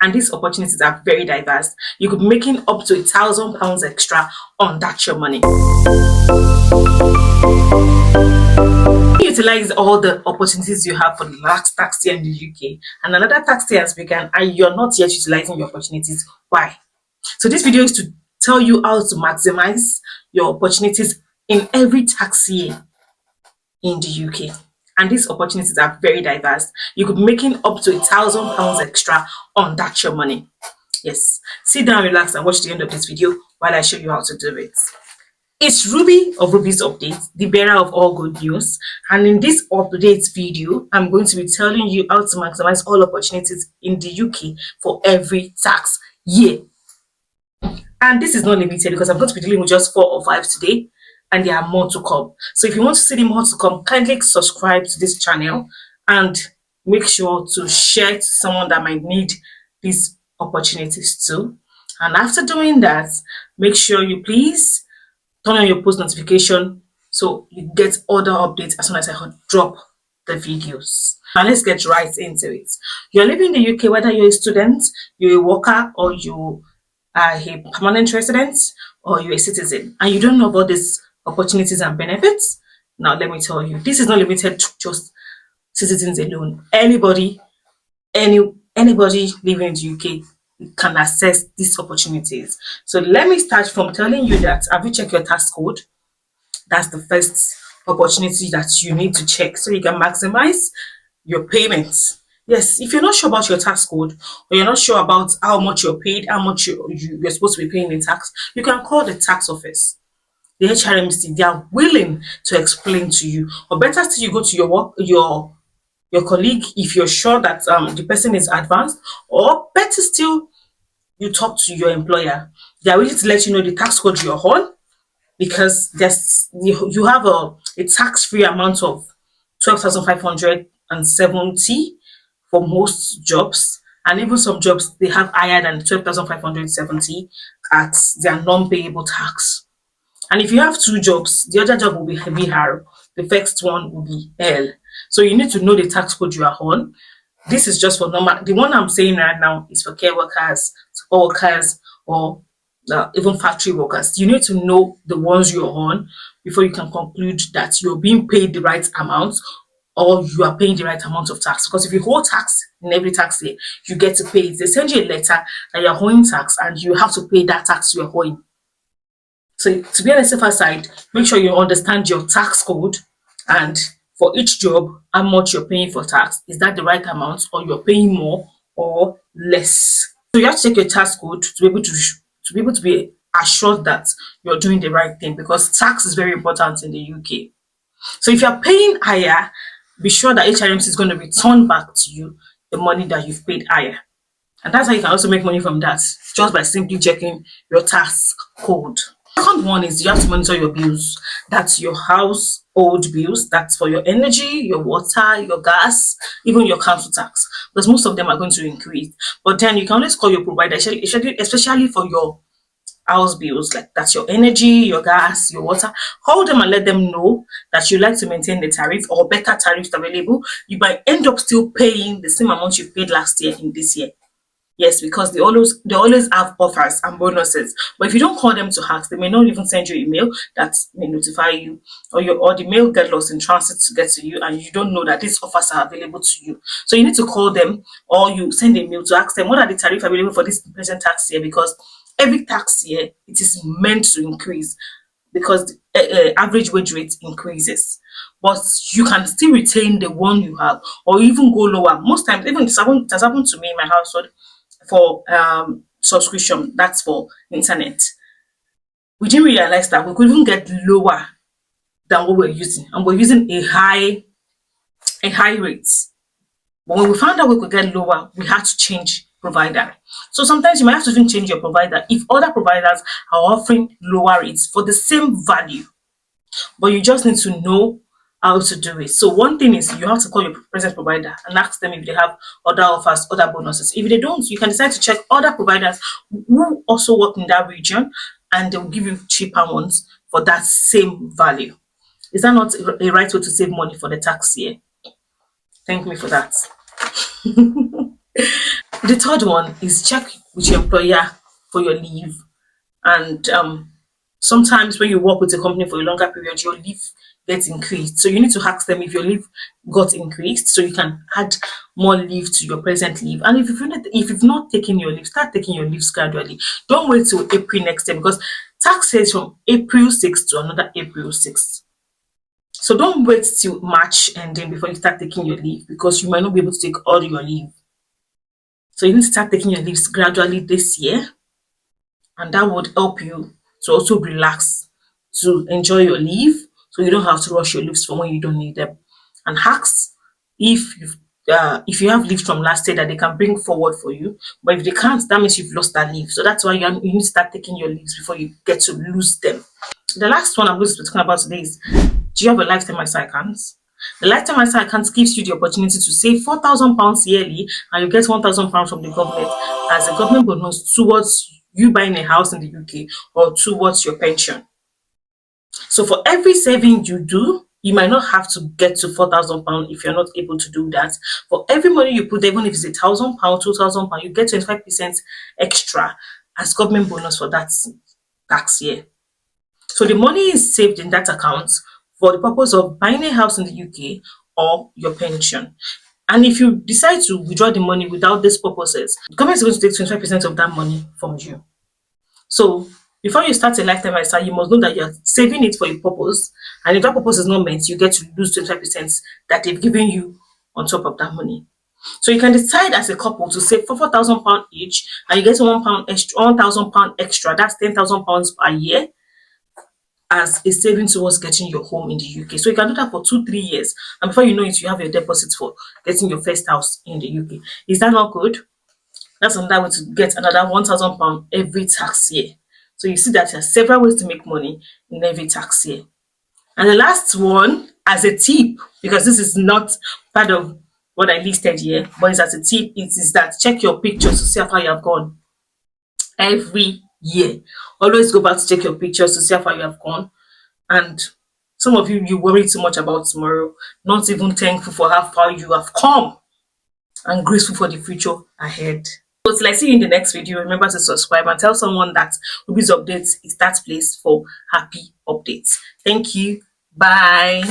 and these opportunities are very diverse. You could be making up to £1,000 extra on that your money. Utilize all the opportunities you have for the last tax year in the UK, and another tax year has begun and you're not yet utilizing your opportunities. Why? So this video is to tell you how to maximize your opportunities in every tax year in the UK. And these opportunities are very diverse. You could be making up to £1,000 extra on that your money. Yes, sit down, relax, and watch the end of this video while I show you how to do it. It's Ruby of Ruby's Updates, the bearer of all good news. And in this update video, I'm going to be telling you how to maximize all opportunities in the UK for every tax year. And this is not limited because I'm going to be dealing with just 4 or 5 today, and there are more to come. So if you want to see more to come, kindly subscribe to this channel and make sure to share to someone that might need these opportunities too. And after doing that, make sure you please turn on your post notification so you get other updates as soon as I drop the videos. Now let's get right into it. You're living in the UK, whether you're a student, you're a worker, or you are a permanent resident, or you're a citizen, and you don't know about these opportunities and benefits. Now let me tell you, this is not limited to just citizens alone. Anybody living in the UK can access these opportunities. So let me start from telling you that, have you checked your tax code? That's the first opportunity that you need to check so you can maximize your payments. Yes, if you're not sure about your tax code, or you're not sure about how much you're paid, how much you're supposed to be paying in tax, you can call the tax office, the HRMC. They are willing to explain to you. Or better still, you go to your colleague if you're sure that the person is advanced, or better still, you talk to your employer. They are willing to let you know the tax code you're on, because you have a tax-free amount of 12,570 for most jobs, and even some jobs they have higher than 12,570 at their non-payable tax. And if you have 2 jobs, the other job will be VR, the first one will be L. So you need to know the tax code you are on. This is just for normal. The one I'm saying right now is for care workers, support workers, or even factory workers. You need to know the ones you're on before you can conclude that you're being paid the right amount, or you are paying the right amount of tax. Because if you hold tax in every tax year, you get to pay it. They send you a letter that you're owing tax, and you have to pay that tax you're owing. So to be on the safer side, make sure you understand your tax code, and for each job, how much you're paying for tax. Is that the right amount, or you're paying more or less? So you have to check your tax code to be able to be assured that you're doing the right thing, because tax is very important in the UK. So if you're paying higher, be sure that HRMC is going to return back to you the money that you've paid higher. And that's how you can also make money from that, just by simply checking your tax code. Second one is you have to monitor your bills. That's your household bills. That's for your energy, your water, your gas, even your council tax, because most of them are going to increase. But then you can always call your provider, especially for your house bills, like that's your energy, your gas, your water. Call them and let them know that you like to maintain the tariff or better tariffs available. You might end up still paying the same amount you paid last year in this year. Yes, because they always have offers and bonuses. But if you don't call them to ask, they may not even send you an email that may notify you, or the mail get lost in transit to get to you, and you don't know that these offers are available to you. So you need to call them, or you send a mail to ask them what are the tariffs available for this present tax year, because every tax year it is meant to increase, because the average wage rate increases. But you can still retain the one you have, or even go lower. Most times, even it has happened to me in my household. For subscription, that's for internet, we didn't realize that we could even get lower than what we're using, and we're using a high rate. But when we found out we could get lower, we had to change provider. So sometimes you might have to even change your provider if other providers are offering lower rates for the same value, but you just need to know how to do it. So one thing is you have to call your present provider and ask them if they have other offers, other bonuses. If they don't, you can decide to check other providers who also work in that region, and they will give you cheaper ones for that same value. Is that not a right way to save money for the tax year? Thank me for that. The third one is check with your employer for your leave. And sometimes when you work with a company for a longer period, your leave gets increased. So you need to ask them if your leave got increased, so you can add more leave to your present leave. And if you've not taken your leave, start taking your leaves gradually. Don't wait till April next year, because tax says from April 6th to another April 6th. So don't wait till March ending before you start taking your leave, because you might not be able to take all your leave. So you need to start taking your leaves gradually this year, and that would help you to also relax, to enjoy your leave, so you don't have to rush your leaves for when you don't need them. And ask if you have leaves from last year that they can bring forward for you. But if they can't, that means you've lost that leave. So that's why you need to start taking your leaves before you get to lose them. The last one I'm going to be talking about today is, do you have a lifetime lifestyle account? The lifetime lifestyle account gives you the opportunity to save £4,000 yearly, and you get £1,000 from the government as a government bonus towards you buying a house in the UK or towards your pension. So for every saving you do, you might not have to get to £4,000 if you're not able to do that. For every money you put, even if it's £1,000, £2,000, you get 25% extra as government bonus for that tax year. So the money is saved in that account for the purpose of buying a house in the UK or your pension. And if you decide to withdraw the money without these purposes, the government is going to take 25% of that money from you. So before you start a lifetime lifestyle, you must know that you're saving it for a purpose. And if that purpose is not met, you get to lose 25% that they've given you on top of that money. So you can decide as a couple to save for £4,000 each, and you get £1 extra, £1,000 extra. That's £10,000 per year as a saving towards getting your home in the UK. So you can do that for 2-3 years, and before you know it, you have your deposit for getting your first house in the UK. Is that not good? That's another way to get another £1,000 every tax year. So you see that there are several ways to make money in every tax year. And the last one, as a tip, because this is not part of what I listed here, but it's as a tip, it is that check your pictures to see how far you have gone every year. Always go back to check your pictures to see how far you have gone. And some of you worry too much about tomorrow, not even thankful for how far you have come, and grateful for the future ahead. So till I see you in the next video, remember to subscribe and tell someone that Ruby's Updates is that place for happy updates. Thank you. Bye.